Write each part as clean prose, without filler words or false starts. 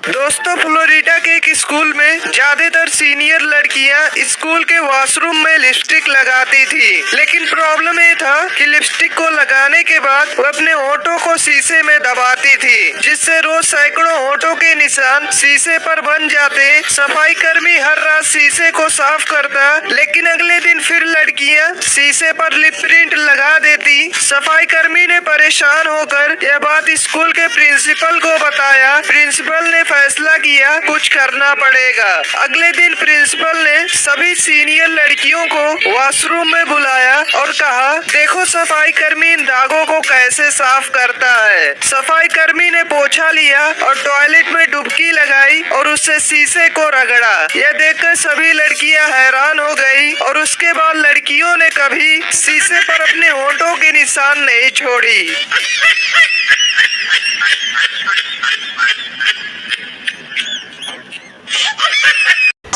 दोस्तों, फ्लोरिडा के एक स्कूल में ज्यादातर सीनियर लड़कियां स्कूल के वॉशरूम में लिपस्टिक लगाती थी, लेकिन प्रॉब्लम ये था कि लिपस्टिक को लगाने के बाद वो अपने होठों को शीशे में दबाती थी, जिससे रोज सैकड़ों होठों के निशान शीशे पर बन जाते। सफाई कर्मी हर रात शीशे को साफ करता, लेकिन अगले दिन फिर लड़कियां शीशे पर लिप प्रिंट लगा देती। सफाई कर्मी ने परेशान होकर यह बात स्कूल के प्रिंसिपल को बताया। प्रिंसिपल ने फैसला किया कुछ करना पड़ेगा। अगले दिन प्रिंसिपल ने सभी सीनियर लड़कियों को वॉशरूम में बुलाया और कहा, देखो सफाई कर्मी इन दागों को कैसे साफ करता है। सफाई कर्मी ने पोछा लिया और टॉयलेट में डुबकी लगाई और उससे शीशे को रगड़ा। यह देखकर सभी लड़कियां हैरान हो गई और उसके बाद लड़कियों ने कभी शीशे पर अपने होठों के निशान नहीं छोड़ी।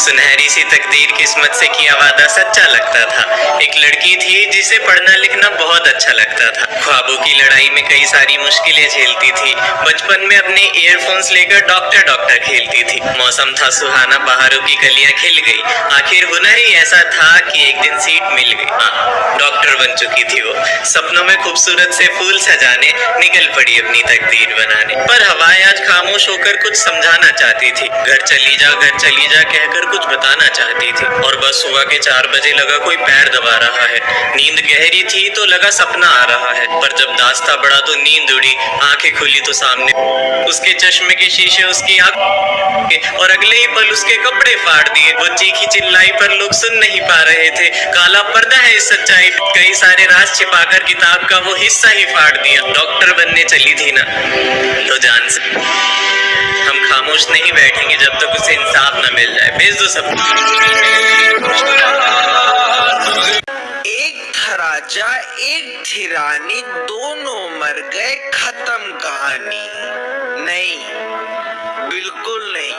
सुनहरी सी तकदीर किस्मत से किया वादा सच्चा लगता था। एक लड़की थी जिसे पढ़ना लिखना बहुत अच्छा लगता था। ख्वाबों की लड़ाई में कई सारी मुश्किलें झेलती थी। बचपन में अपने ईयरफोन्स लेकर डॉक्टर डॉक्टर खेलती थी। मौसम था सुहाना, बहारों की कलियां खिल गई। आखिर हुनर ही ऐसा था कि एक दिन सीट मिल गई। हाँ, डॉक्टर बन चुकी थी वो। सपनों में खूबसूरत से फूल सजाने निकल पड़ी अपनी तकदीर बनाने। पर हवाएं आज खामोश होकर कुछ समझाना चाहती थी। घर चली जा कहकर कुछ बताना चाहती थी। और बस सुबह के 4 बजे लगा कोई पैर दबा रहा है। नींद गहरी थी तो लगा सपना आ रहा है, पर जब दास्ता बढ़ा तो नींद उड़ी। आंखें खुली तो सामने उसके चश्मे के शीशे उसकी आंख, और अगले ही पल उसके कपड़े फाड़ दिए। वो चीखी चिल्लाई पर लोग सुन नहीं पा रहे थे। काला पर्दा है इस सच्चाई, कई सारे राज छिपाकर किताब का वो हिस्सा ही फाड़ दिया। डॉक्टर बनने चली थी ना, लो जान से हम खामोश नहीं बैठेंगे जब तक उसे इंसाफ न मिल जाए। भेज दो सब। एक था राजा, एक थी रानी, दोनों मर गए, खत्म कहानी। नहीं, बिल्कुल नहीं,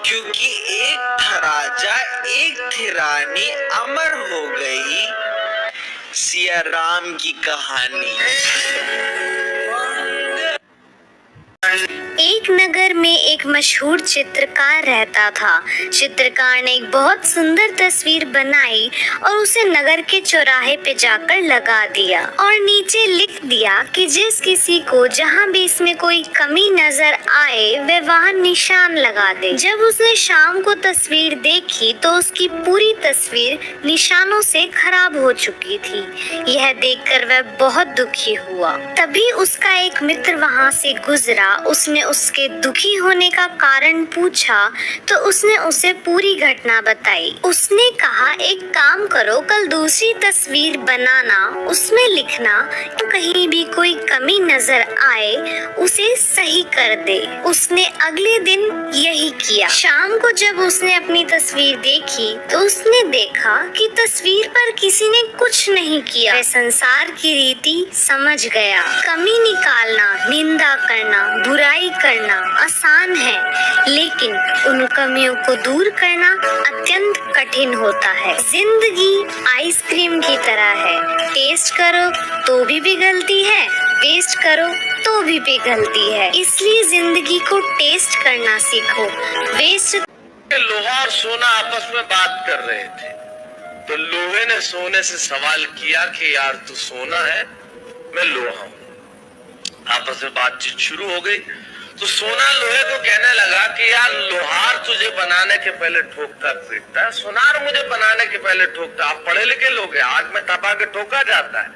क्योंकि एक था राजा, एक थी रानी, अमर हो गई सिया राम की कहानी। एक नगर में एक मशहूर चित्रकार रहता था। चित्रकार ने एक बहुत सुंदर तस्वीर बनाई और उसे नगर के चौराहे पे जाकर लगा दिया और नीचे लिख दिया कि जिस किसी को जहाँ भी इसमें कोई कमी नजर आए वह वहाँ निशान लगा दे। जब उसने शाम को तस्वीर देखी तो उसकी पूरी तस्वीर निशानों से खराब हो चुकी थी। यह देखकर वह बहुत दुखी हुआ। तभी उसका एक मित्र वहाँ से गुजरा। उसने उसके दुखी होने का कारण पूछा तो उसने उसे पूरी घटना बताई। उसने कहा, एक काम करो, कल दूसरी तस्वीर बनाना, उसमें लिखना तो कहीं भी कोई कमी नजर आए उसे सही कर दे। उसने अगले दिन यही किया। शाम को जब उसने अपनी तस्वीर देखी तो उसने देखा कि तस्वीर पर किसी ने कुछ नहीं किया। वह संसार की रीति समझ गया। कमी निकालना, निंदा करना, बुराई करना आसान है, लेकिन उन कमियों को दूर करना अत्यंत कठिन होता है। जिंदगी आइसक्रीम की तरह है, टेस्ट करो तो भी पिघलती है, वेस्ट करो तो भी पिघलती है। इसलिए जिंदगी को टेस्ट करना सीखो, वेस्ट। लोहा और सोना आपस में बात कर रहे थे, तो लोहे ने सोने से सवाल किया कि यार तू सोना है, मैं लोहा हूं। आपस में बातचीत शुरू हो गई तो सोना लोहे को कहने लगा कि यार लोहार तुझे बनाने के पहले ठोकता पीटता है, सोनार मुझे बनाने के पहले ठोकता। आप पढ़े लिखे लोग हैं, आग में तपा के ठोका जाता है,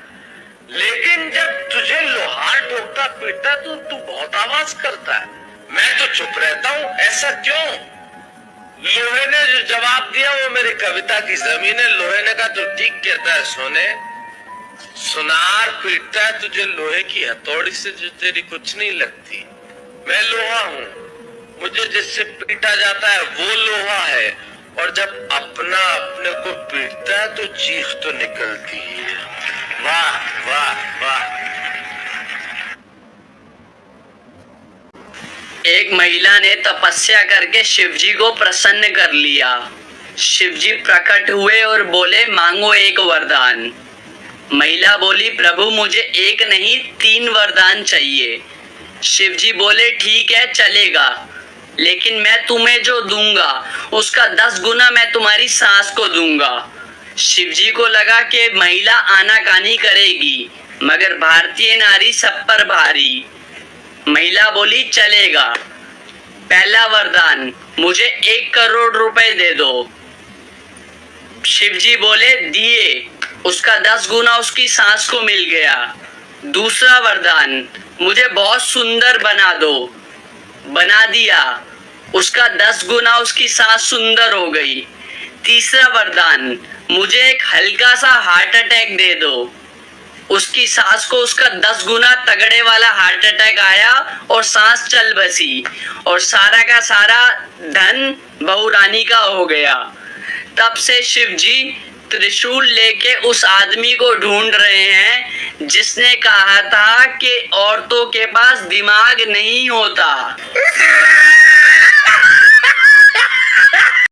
लेकिन जब तुझे लोहार ठोकता पीटता तो तू बहुत आवाज करता है, मैं तो चुप रहता हूं, ऐसा क्यों? लोहे ने जो जवाब दिया वो मेरी कविता की जमीन है। लोहे ने कहा, तू ठीक कहता है सोने, सुनार पीटता है तुझे लोहे की हथौड़ी से जो तेरी कुछ नहीं लगती। मैं लोहा हूँ, मुझे जिससे पीटा जाता है वो लोहा है, और जब अपना अपने को पीटता है तो चीख तो निकलती है। वाह वाह वाह। एक महिला ने तपस्या करके शिवजी को प्रसन्न कर लिया। शिवजी प्रकट हुए और बोले, मांगो एक वरदान। महिला बोली, प्रभु मुझे एक नहीं 3 वरदान चाहिए। शिवजी बोले, ठीक है चलेगा, लेकिन मैं तुम्हें जो दूंगा उसका 10 गुना मैं तुम्हारी सास को दूंगा। शिवजी को लगा कि महिला आनाकानी करेगी, मगर भारतीय नारी सब पर भारी। महिला बोली चलेगा। पहला वरदान, मुझे 1 करोड़ रुपए दे दो। शिवजी बोले दिए, उसका 10 गुना उसकी सास को मिल गया। दूसरा वरदान, मुझे बहुत सुंदर बना दो। बना दिया, उसका 10 गुना उसकी सास सुंदर हो गई। तीसरा वरदान, मुझे एक हल्का सा हार्ट अटैक दे दो। उसकी सास को उसका 10 गुना तगड़े वाला हार्ट अटैक आया और सांस चल बसी और सारा का सारा धन बहू रानी का हो गया। तब से शिवजी त्रिशूल लेके उस आदमी को ढूंढ रहे हैं जिसने कहा था कि औरतों के पास दिमाग नहीं होता।